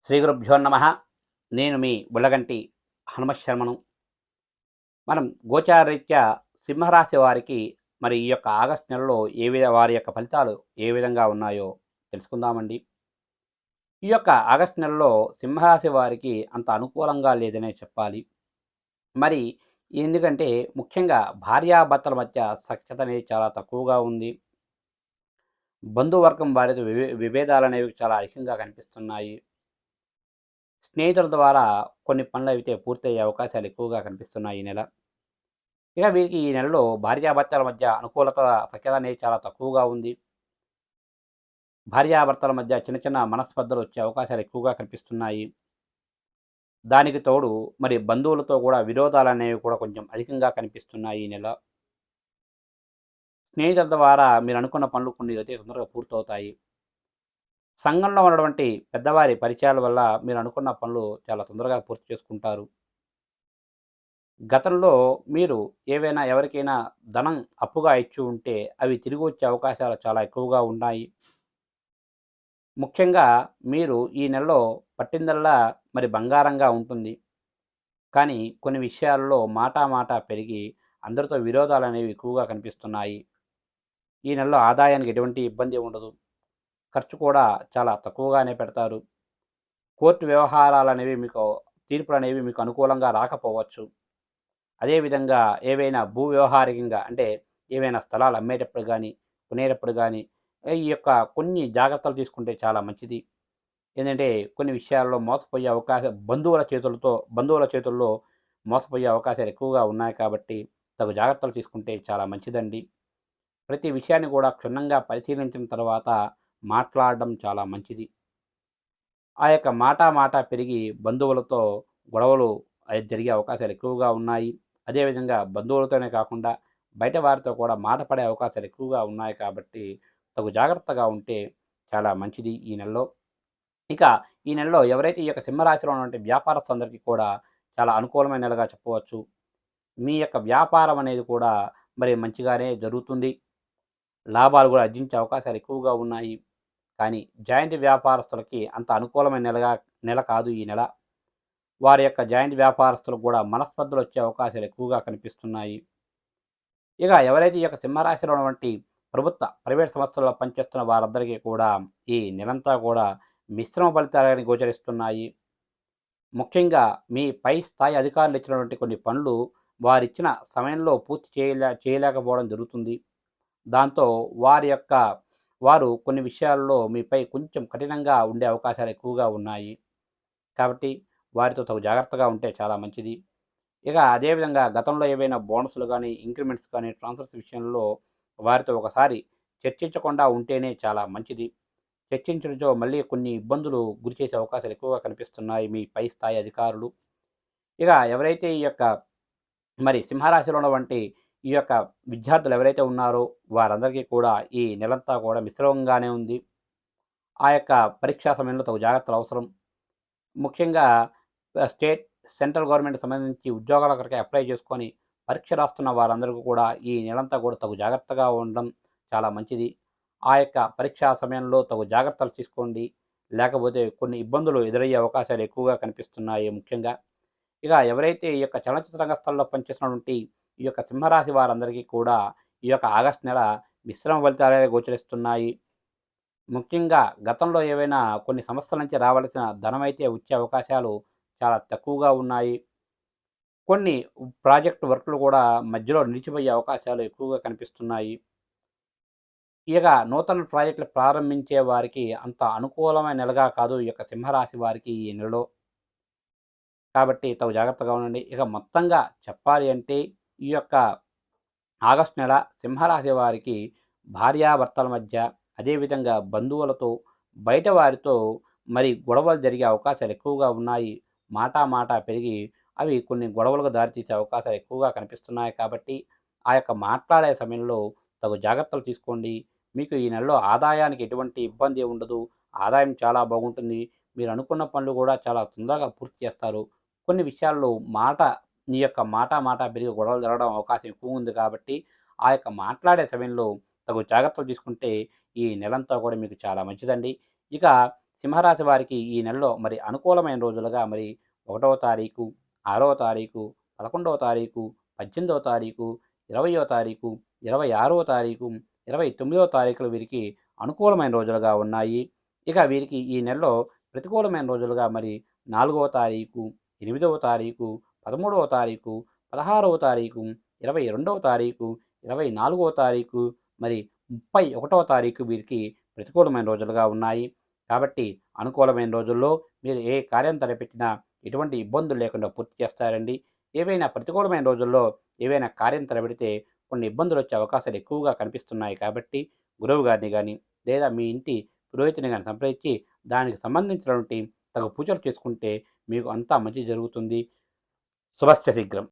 శ్రీ గురుభ్యో నమ. నేను మీ బుల్లగంటి హనుమశర్మను. మనం గోచారరీత్యా సింహరాశి వారికి మరి ఈ యొక్క ఆగస్టు నెలలో వారి యొక్క ఫలితాలు ఏ విధంగా ఉన్నాయో తెలుసుకుందామండి. ఈ యొక్క ఆగస్టు నెలలో సింహరాశి వారికి అంత అనుకూలంగా లేదనే చెప్పాలి. మరి ఎందుకంటే ముఖ్యంగా భార్యాభర్తల మధ్య సఖ్యత అనేది చాలా తక్కువగా ఉంది. బంధువర్గం వారితో విభేదాలు అనేవి చాలా అధికంగా కనిపిస్తున్నాయి. స్నేహితుల ద్వారా కొన్ని పనులైతే పూర్తయ్యే అవకాశాలు ఎక్కువగా కనిపిస్తున్నాయి ఈ నెల. ఇక వీరికి ఈ నెలలో భార్యాభర్తల మధ్య అనుకూలత, సఖ్యత అనేది చాలా తక్కువగా ఉంది. భార్యాభర్తల మధ్య చిన్న చిన్న మనస్పర్ధలు వచ్చే అవకాశాలు ఎక్కువగా కనిపిస్తున్నాయి. దానికి తోడు మరి బంధువులతో కూడా విరోధాలనేవి కూడా కొంచెం అధికంగా కనిపిస్తున్నాయి ఈ నెల. స్నేహితుల ద్వారా మీరు అనుకున్న పనులు కొన్ని అయితే తొందరగా పూర్తవుతాయి. సంఘంలో ఉన్నటువంటి పెద్దవారి పరిచయాల వల్ల మీరు అనుకున్న పనులు చాలా తొందరగా పూర్తి చేసుకుంటారు. గతంలో మీరు ఎవరికైనా ధనం అప్పుగా ఇచ్చి ఉంటే అవి తిరిగి వచ్చే అవకాశాలు చాలా ఎక్కువగా ఉన్నాయి. ముఖ్యంగా మీరు ఈ నెలలో పట్టిందల్లా మరి బంగారంగా ఉంటుంది. కానీ కొన్ని విషయాల్లో మాట పెరిగి అందరితో విరోధాలు అనేవి ఎక్కువగా కనిపిస్తున్నాయి. ఈ నెలలో ఆదాయానికి ఎటువంటి ఇబ్బంది ఉండదు. ఖర్చు కూడా చాలా తక్కువగానే పెడతారు. కోర్టు వ్యవహారాలు అనేవి తీర్పులు అనేవి మీకు అనుకూలంగా రాకపోవచ్చు. అదేవిధంగా ఏవైనా భూ వ్యవహారికంగా అంటే ఏవైనా స్థలాలు అమ్మేటప్పుడు కానీ కొనేటప్పుడు కానీ ఈ యొక్క కొన్ని జాగ్రత్తలు తీసుకుంటే చాలా మంచిది. ఏంటంటే కొన్ని విషయాల్లో మోసపోయే అవకాశం బంధువుల చేతుల్లో మోసపోయే అవకాశాలు ఎక్కువగా ఉన్నాయి కాబట్టి తగు జాగ్రత్తలు తీసుకుంటే చాలా మంచిదండి. ప్రతి విషయాన్ని కూడా క్షుణ్ణంగా పరిశీలించిన తర్వాత మాట్లాడడం చాలా మంచిది. ఆ యొక్క మాట పెరిగి బంధువులతో గొడవలు జరిగే అవకాశాలు ఎక్కువగా ఉన్నాయి. అదేవిధంగా బంధువులతోనే కాకుండా బయట వారితో కూడా మాట పడే అవకాశాలు ఎక్కువగా ఉన్నాయి కాబట్టి తగు జాగ్రత్తగా ఉంటే చాలా మంచిది ఈ నెలలో. ఇక ఈ నెలలో ఎవరైతే ఈ యొక్క సింహరాశిలో ఉన్నటువంటి వ్యాపారస్తులందరికీ కూడా చాలా అనుకూలమైన నెలగా చెప్పవచ్చు. మీ యొక్క వ్యాపారం అనేది కూడా మరి మంచిగానే జరుగుతుంది. లాభాలు కూడా ఆర్జించే అవకాశాలు ఎక్కువగా ఉన్నాయి. కానీ జాయింట్ వ్యాపారస్తులకి అంత అనుకూలమైన నెల కాదు ఈ నెల. వారి యొక్క జాయింట్ వ్యాపారస్తులకు కూడా మనస్పర్ధలు వచ్చే అవకాశాలు ఎక్కువగా కనిపిస్తున్నాయి. ఇక ఎవరైతే ఈ యొక్క సింహరాశిలో ఉన్నటువంటి ప్రైవేట్ సంస్థల్లో పనిచేస్తున్న వారందరికీ కూడా ఈ నెలంతా కూడా మిశ్రమ ఫలితాలని గోచరిస్తున్నాయి. ముఖ్యంగా మీ పై స్థాయి అధికారులు ఇచ్చినటువంటి కొన్ని పనులు వారిచ్చిన సమయంలో పూర్తి చేయలేకపోవడం జరుగుతుంది. దాంతో వారు కొన్ని విషయాల్లో మీపై కొంచెం కఠినంగా ఉండే అవకాశాలు ఎక్కువగా ఉన్నాయి. కాబట్టి వారితో తగు జాగ్రత్తగా ఉంటే చాలా మంచిది. ఇక అదేవిధంగా గతంలో ఏవైనా బోనస్లు కానీ ఇంక్రిమెంట్స్ కానీ ట్రాన్స్ఫర్స్ విషయంలో వారితో ఒకసారి చర్చించకుండా ఉంటేనే చాలా మంచిది. చర్చించడంతో మళ్ళీ కొన్ని ఇబ్బందులు గురిచేసే అవకాశాలు ఎక్కువగా కనిపిస్తున్నాయి మీ పై స్థాయి అధికారులు. ఇక ఎవరైతే ఈ యొక్క మరి సింహరాశిలో ఉన్నటువంటి ఈ యొక్క విద్యార్థులు ఎవరైతే ఉన్నారో వారందరికీ కూడా ఈ నెలంతా కూడా మిశ్రమంగానే ఉంది. ఆ యొక్క పరీక్షా సమయంలో తగు జాగ్రత్తలు అవసరం. ముఖ్యంగా స్టేట్, సెంట్రల్ గవర్నమెంట్కి సంబంధించి ఉద్యోగాల కొరకే అప్లై చేసుకొని పరీక్ష రాస్తున్న వారందరికీ కూడా ఈ నెలంతా కూడా తగు జాగ్రత్తగా ఉండడం చాలా మంచిది. ఆ యొక్క పరీక్షా సమయంలో తగు జాగ్రత్తలు తీసుకోండి. లేకపోతే కొన్ని ఇబ్బందులు ఎదురయ్యే అవకాశాలు ఎక్కువగా కనిపిస్తున్నాయి ముఖ్యంగా. ఇక ఎవరైతే ఈ యొక్క చలనచిత్ర రంగస్థలంలో పనిచేస్తున్నటువంటి ఈ యొక్క సింహరాశి వారందరికీ కూడా ఈ యొక్క ఆగస్టు నెల మిశ్రమ ఫలితాలే గోచరిస్తున్నాయి. ముఖ్యంగా గతంలో ఏవైనా కొన్ని సంస్థల నుంచి రావాల్సిన ధనమైతే వచ్చే అవకాశాలు చాలా తక్కువగా ఉన్నాయి. కొన్ని ప్రాజెక్ట్ వర్క్‌లు కూడా మధ్యలో నిలిచిపోయే అవకాశాలు ఎక్కువగా కనిపిస్తున్నాయి. ఇక నూతన ప్రాజెక్టులు ప్రారంభించే వారికి అంత అనుకూలమైన నెలగా కాదు ఈ యొక్క సింహరాశి వారికి ఈ నెలలో. కాబట్టి తగు జాగ్రత్తగా ఉండండి. ఇక మొత్తంగా చెప్పాలి అంటే ఈ యొక్క ఆగస్టు నెల సింహరాశి వారికి భార్యాభర్తల మధ్య, అదేవిధంగా బంధువులతో, బయట వారితో మరి గొడవలు జరిగే అవకాశాలు ఎక్కువగా ఉన్నాయి. మాట పెరిగి అవి కొన్ని గొడవలకు దారితీసే అవకాశాలు ఎక్కువగా కనిపిస్తున్నాయి కాబట్టి ఆ యొక్క మాట్లాడే సమయంలో తగు జాగ్రత్తలు తీసుకోండి. మీకు ఈ నెలలో ఆదాయానికి ఎటువంటి ఇబ్బంది ఉండదు. ఆదాయం చాలా బాగుంటుంది. మీరు అనుకున్న పనులు కూడా చాలా తొందరగా పూర్తి చేస్తారు. కొన్ని విషయాల్లో నీ యొక్క మాట పెరిగి గొడవలు జరగడం అవకాశం ఎక్కువ ఉంది కాబట్టి ఆ యొక్క మాట్లాడే సమయంలో తగు జాగ్రత్తలు తీసుకుంటే ఈ నెలంతా కూడా మీకు చాలా మంచిదండి. ఇక సింహరాశి వారికి ఈ నెలలో మరి అనుకూలమైన రోజులుగా మరి 1వ తారీఖు, 6వ తారీఖు, 11వ తారీఖు, 18వ తారీఖు, 20వ తారీఖు, 26వ తారీఖు, 29వ తారీఖులు వీరికి అనుకూలమైన రోజులుగా ఉన్నాయి. ఇక వీరికి ఈ నెలలో ప్రతికూలమైన రోజులుగా మరి 4వ తారీఖు, 8వ తారీఖు, 13వ తారీఖు, 16వ తారీఖు, 22వ తారీఖు, 24వ తారీఖు, మరి 31వ తారీఖు వీరికి ప్రతికూలమైన రోజులుగా ఉన్నాయి. కాబట్టి అనుకూలమైన రోజుల్లో మీరు ఏ కార్యం తలపెట్టినా ఎటువంటి ఇబ్బందులు లేకుండా పూర్తి చేస్తారండి. ఏవైనా ప్రతికూలమైన రోజుల్లో ఏవైనా కార్యం తలపెడితే కొన్ని ఇబ్బందులు వచ్చే అవకాశాలు ఎక్కువగా కనిపిస్తున్నాయి. కాబట్టి గురువు గారిని కానీ లేదా మీ ఇంటి పురోహితుని కానీ సంప్రదించి దానికి సంబంధించినటువంటి తగు పూజలు చేసుకుంటే మీకు అంతా మంచి జరుగుతుంది. శుభస్య శీఘ్రం.